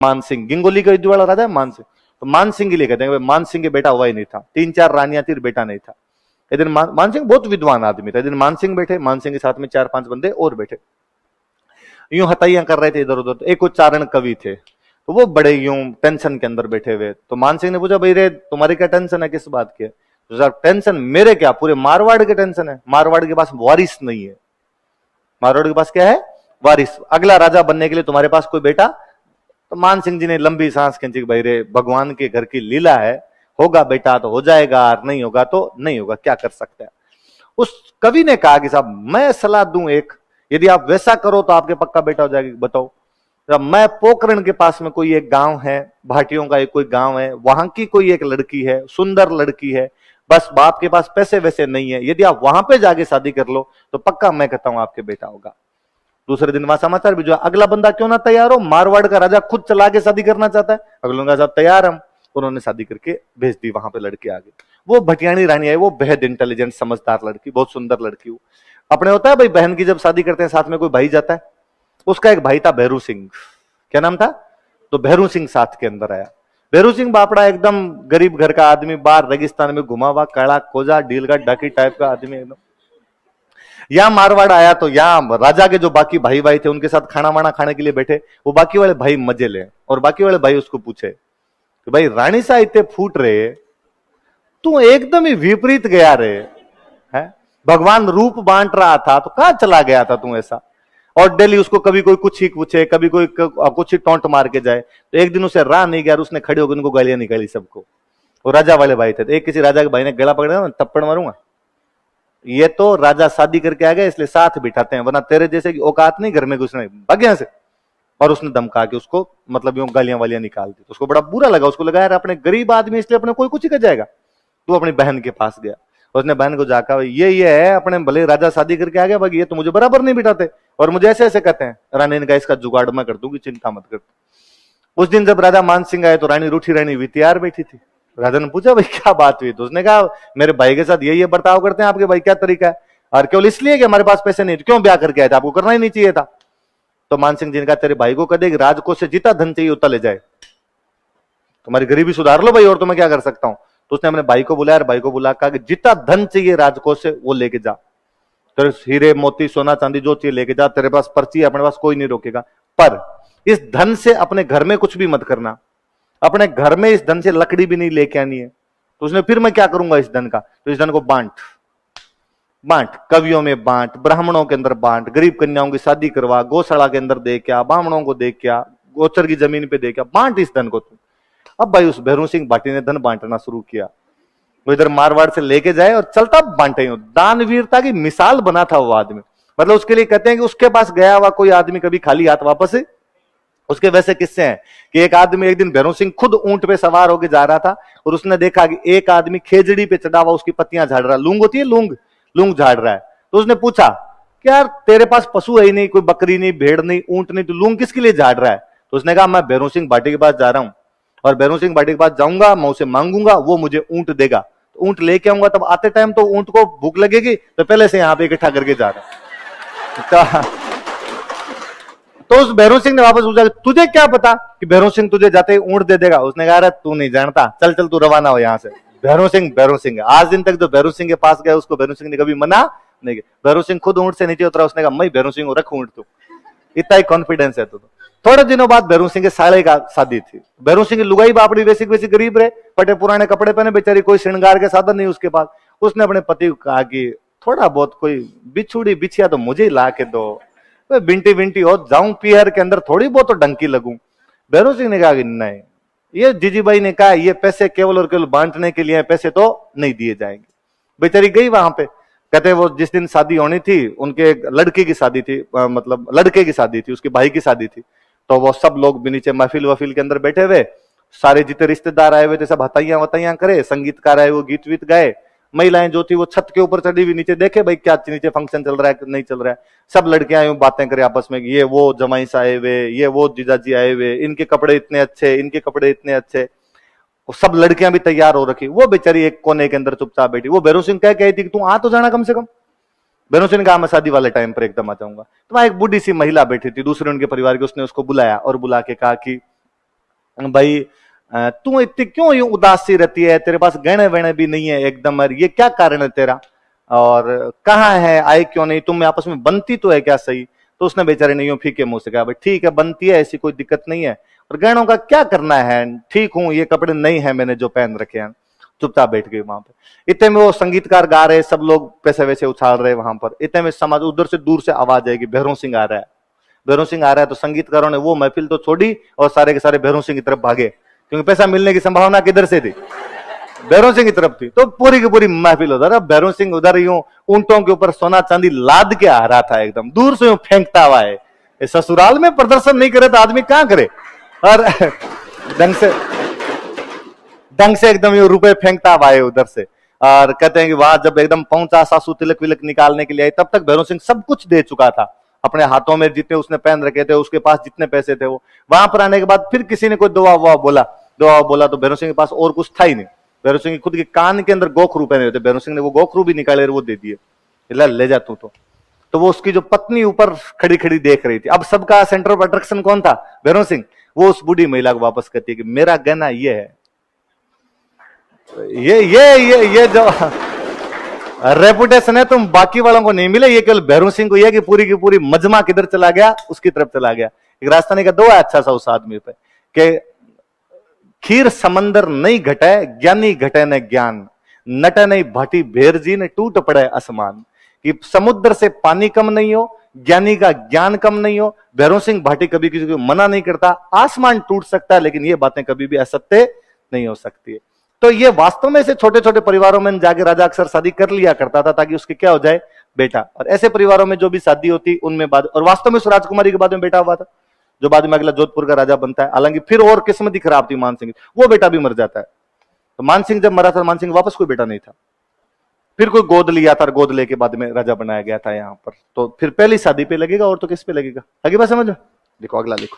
मान सिंह, गिंगोली का युद्ध वाला राजा है मान सिंह, तो मान सिंह के लिए कहते हैं, मान सिंह के बेटा हुआ ही नहीं था, 3-4 रानियां थी, बेटा नहीं था। एक दिन मान सिंह बहुत विद्वान आदमी था, एक दिन मान सिंह बैठे, मान सिंह के साथ में 4-5 बंदे और बैठे, यूं हताइयां कर रहे थे इधर उधर। तो एक उच्चारण कवि थे, तो वो बड़े यूं टेंशन के अंदर बैठे हुए। तो मान सिंह ने पूछा, भाई रे तुम्हारी क्या टेंशन है, किस बात की है? तो सर टेंशन मेरे क्या, पूरे मारवाड़ के टेंशन है, मारवाड़ के पास वारिस नहीं है। मारवाड़ के पास क्या है? वारिस। अगला राजा बनने के लिए तुम्हारे पास कोई बेटा? तो मान सिंह जी ने लंबी सांस खींची, भाई रे भगवान के घर की लीला है, होगा बेटा तो हो जाएगा, और नहीं होगा तो नहीं होगा, क्या कर सकते हैं। उस कवि ने कहा कि साहब मैं सलाह दूं एक, यदि आप वैसा करो तो आपके पक्का बेटा हो जाएगा। बताओ। जब मैं पोखरण के पास में कोई एक गांव है, भाटियों का एक कोई गांव है, वहां की कोई एक लड़की है, सुंदर लड़की है, बस बाप के पास पैसे वैसे नहीं है, यदि आप वहां पे जाके शादी कर लो तो पक्का मैं कहता हूं आपके बेटा होगा। दूसरे दिन वहां समाचार भी जो अगला बंदा क्यों ना तैयार हो, मारवाड़ का राजा खुद चला के शादी करना चाहता है। अगले का साहब तैयार हम, उन्होंने शादी करके भेज दी, वहां पे लड़के आ गए। वो भटियाणी रानी आई, वो बेहद इंटेलिजेंट समझदार लड़की, बहुत सुंदर लड़की। वो अपने होता है भाई बहन की जब शादी करते हैं साथ में कोई भाई जाता है, उसका एक भाई था भैरू सिंह, क्या नाम था? तो भैरू सिंह साथ के अंदर आया। भैरू सिंह बापड़ा एकदम गरीब घर का आदमी, बाहर रेगिस्तान में घुमा हुआ, काला कोजा डील का डाकी टाइप का आदमी एकदम। यहां मारवाड़ आया तो यहां राजा के जो बाकी भाई भाई थे उनके साथ खाना वाना खाने के लिए बैठे, वो बाकी वाले भाई मजे ले, और बाकी वाले भाई उसको पूछे कि भाई रानी सा इतने फूट रहे, तू एकदम ही विपरीत गया रे, है भगवान रूप बांट रहा था तो कहां चला गया था तू ऐसा? और डेली उसको कभी कोई कुछ ही पूछे, कभी कोई कुछ ही टोंट मार के जाए। तो एक दिन उसे राह नहीं गया, उसने खड़े होकर उनको गालियां निकाली सबको। वो राजा वाले भाई थे, तो एक किसी राजा के भाई ने गला पकड़ा, थप्पड़ मारूंगा, ये तो राजा शादी करके आ गया इसलिए साथ बिठाते हैं, वरना तेरे जैसे की औकात नहीं घर में घुसने, भाग यहां से। और उसने धमका के उसको मतलब यूं गालियां वालियां निकाल दी। तो उसको बड़ा बुरा लगा, उसको लगा यार अपने गरीब आदमी इसलिए अपने कोई कुछ ही कर जाएगा। तो अपनी बहन के पास गया, उसने बहन को जाकर ये है अपने भले राजा शादी करके आ गया, बाकी ये तो मुझे बराबर नहीं बिठाते और मुझे ऐसे ऐसे कहते हैं। रानी ने कहा इसका जुगाड़ मैं कर दूंगी, चिंता मत कर। उस दिन जब राजा मान सिंह आए तो रानी रूठी रानी हुई तैयार बैठी थी। राजा ने पूछा भाई क्या बात हुई? तो उसने कहा मेरे भाई के साथ ये बर्ताव करते हैं आपके भाई, क्या तरीका है? और केवल इसलिए कि हमारे पास पैसे नहीं, क्यों ब्याह करके आए थे? आपको करना ही नहीं चाहिए था। तो मान सिंह जी ने कहा तेरे भाई को कह दे राजकोष से जितना धन चाहिए उतना ले जाए, तुम्हारी गरीबी सुधार लो भाई, और तो मैं क्या कर सकता हूं। तो उसने अपने भाई को बुलाया और भाई को बुला कहा कि जितना धन चाहिए राजकोष से वो लेके जा, तेरे हीरे मोती सोना चांदी जो चाहिए लेके जा, तेरे पास पर्ची है, अपने पास कोई नहीं रोकेगा, पर इस धन से अपने घर में कुछ भी मत करना, अपने घर में इस धन से लकड़ी भी नहीं लेके आनी है। तो उसने फिर मैं क्या करूंगा इस धन का? तो इस धन को बांट बांट, कवियों में बांट, ब्राह्मणों के अंदर बांट, गरीब कन्याओं की शादी करवा, गौशाला के अंदर दे क्या, ब्राह्मणों को दे क्या, गोचर की जमीन पे दे क्या, बांट इस धन को तू। अब भाई उस भैरू सिंह भाटी ने धन बांटना शुरू किया। वो इधर मारवाड़ से लेके जाए और चलता बांटे। दानवीरता की मिसाल बना था वो आदमी। मतलब उसके लिए कहते हैं कि उसके पास गया हुआ कोई आदमी कभी खाली हाथ वापस है। उसके वैसे किस्से हैं कि एक आदमी एक दिन भैरू सिंह खुद ऊंट पे सवार होकर जा रहा था और उसने देखा कि एक आदमी खेजड़ी पे चढ़ा हुआ उसकी पत्तियां झाड़ रहा है, लूंग होती है लूंग, लूंग झाड़ रहा है। तो उसने पूछा कि यार तेरे पास पशु है ही नहीं, कोई बकरी नहीं, भेड़ नहीं, ऊंट नहीं, तो लूंग किसके लिए झाड़ रहा है? तो उसने कहा मैं भैरू सिंह भाटी के पास जा रहा हूं और भैरू सिंह भाटी के पास जाऊंगा, मैं उसे मांगूंगा, वो मुझे ऊंट देगा, तो ऊंट लेके आऊंगा, तब आते टाइम तो ऊंट को भूख लगेगी, तो पहले से यहां पे इकट्ठा करके जा रहा है। तो उस भैरू सिंह ने वापस पूछा तुझे क्या पता कि भैरू सिंह तुझे जाते ही ऊंट दे देगा? उसने कहा तू नहीं जानता, चल चल तू रवाना हो यहां से। भैरू सिंह आज दिन तक जो भैरू सिंह के पास गया उसको भैरू सिंह ने कभी मना नहीं किया। भैरू सिंह खुद ऊंट से नीचे उतरा, उसने कहा मैं भैरू सिंह रख ऊंट, तू इतना ही कॉन्फिडेंस है। तो थोड़े दिनों बाद भैरू सिंह के साले का शादी थी। भैरू सिंह की लुगाई बापड़ी वैसी वैसी गरीब रहे, फटे पुराने कपड़े पहने, बेचारी कोई श्रृंगार के साधन नहीं उसके पास। उसने अपने पति को कहा कि थोड़ा बहुत कोई बिछुड़ी बिछिया तो मुझे ही ला के दो, बिंटी बिंटी हो जाऊं पीहर के अंदर, थोड़ी बहुत तो डंकी लगूं। भैरू सिंह ने कहा कि नहीं, ये जीजीबाई ने कहा ये पैसे केवल और केवल बांटने के लिए, पैसे तो नहीं दिए जाएंगे। बेचारी गई वहां पे, कहते वो जिस दिन शादी होनी थी उनके लड़के की शादी थी, मतलब लड़के की शादी थी, उसके भाई की शादी थी। तो वो सब लोग भी नीचे महफिल वफिल के अंदर बैठे हुए, सारे जितने रिश्तेदार आए हुए थे सब हताइयां वताइयां करे, संगीतकार आए वो गीत वीत गाए। महिलाएं जो थी वो छत के ऊपर चढ़ी हुई नीचे देखे भाई क्या नीचे फंक्शन चल रहा है नहीं चल रहा है। सब लड़कियां यूं बातें करे आपस में, ये वो जमाई सा आए हुए, ये वो जीजाजी आए हुए, इनके कपड़े इतने अच्छे, इनके कपड़े इतने अच्छे। सब लड़कियां भी तैयार हो रखी, वो बेचारी एक कोने के अंदर चुपचाप बैठी। वो भैरू सिंह कह कहती कि तू आ तो जाना कम से कम। भैरू सिंह ने कहा मैं शादी वाले टाइम पर एकदम आ जाऊंगा। तो वहां एक बूढ़ी सी महिला बैठी थी दूसरे उनके परिवार की, उसने उसको बुलाया और बुला के कहा कि भाई तू इतनी क्यों यूं उदास सी रहती है, तेरे पास गहने वहने भी नहीं है एकदम, और ये क्या कारण है तेरा, और कहाँ है, आए क्यों नहीं, तुम आपस में बनती तो है क्या सही। तो उसने बेचारे ने यूं फीके मुंह से कहा, भाई ठीक है बनती है, ऐसी कोई दिक्कत नहीं है, और गहनों का क्या करना है, ठीक हूं, ये कपड़े नहीं है मैंने जो पहन रखे हैं। चुपचाप बैठ गई वहां पर। इतने में वो संगीतकार गा रहे, सब लोग पैसे वैसे उछाल रहे वहां पर। इतने में समाज उधर से दूर से आवाज आएगी, भैरव सिंह आ रहा है, भैरव सिंह आ रहा है। तो संगीतकारों ने वो महफिल तो छोड़ी और सारे के सारे भैरव सिंह की तरफ भागे, क्योंकि पैसा मिलने की संभावना किधर से थी, भैरव सिंह की तरफ थी। तो पूरी की पूरी महफिल उधर, भैरव सिंह उधर यूं ऊंटों के ऊपर सोना चांदी लाद के आ रहा था, एकदम दूर से यूं फेंकता हुआ है। ससुराल में प्रदर्शन नहीं करे तो आदमी कहां करे, और ढंग से एकदम ये रुपए फेंकता हुआ है उधर से। और कहते हैं कि वहां जब एकदम पहुंचा, सासू तिलक विलक निकालने के लिए आई, तब तक भैरव सिंह सब कुछ दे चुका था, अपने हाथों में जितने उसने पहन रखे थे, उसके पास जितने पैसे थे वो। वहां पर आने के बाद फिर किसी ने कोई दुआ वुआ बोला, दुआ बोला, तो भैरव सिंह के पास और कुछ था ही नहीं। भैरव सिंह खुद के कान के अंदर गोखरू पहने हुए थे, भैरव सिंह ने वो गोखरू भी निकाले और वो दे दिए, ले जा तू। तो वो उसकी जो पत्नी ऊपर खड़ी खड़ी देख रही थी। अब सबका सेंटर ऑफ अट्रैक्शन कौन था, भैरव सिंह। वो उस बूढ़ी महिला को वापस कहती है कि मेरा गहना ये है, ये जो रेपुटेशन है तुम बाकी वालों को नहीं मिले, ये केवल भैरव सिंह को, ये कि पूरी की पूरी मजमा किधर चला गया, उसकी तरफ चला गया। एक राजस्थानी का दुआ अच्छा सा उस आदमी पे कि खीर समंदर नहीं घटे, ज्ञानी घटे न ज्ञान, नटे नहीं भाटी भेर जी ने टूट पड़े आसमान। कि समुद्र से पानी कम नहीं हो, ज्ञानी का ज्ञान कम नहीं हो। भैरव सिंह भाटी कभी किसी को मना नहीं करता, आसमान टूट सकता है लेकिन ये बातें कभी भी असत्य नहीं हो सकती है। तो ये वास्तव में से छोटे छोटे परिवारों में जाके राजा अक्सर शादी कर लिया करता था, ताकि उसके क्या हो जाए, बेटा। और ऐसे परिवारों में जो भी शादी होती उनमें बाद, और वास्तव में उस राजकुमारी के बाद में बेटा हुआ था, जो बाद में अगला जोधपुर का राजा बनता है। हालांकि फिर और किस्मत ही खराब थी मान सिंह, वो बेटा भी मर जाता है। तो मान सिंह जब मरा था, मान सिंह वापस कोई बेटा नहीं था, फिर कोई गोद लिया था, गोद लेके बाद में राजा बनाया गया था यहाँ पर। तो फिर पहली शादी पे लगेगा, और तो किस पे लगेगा, आगे बात समझ में। देखो अगला लिखो।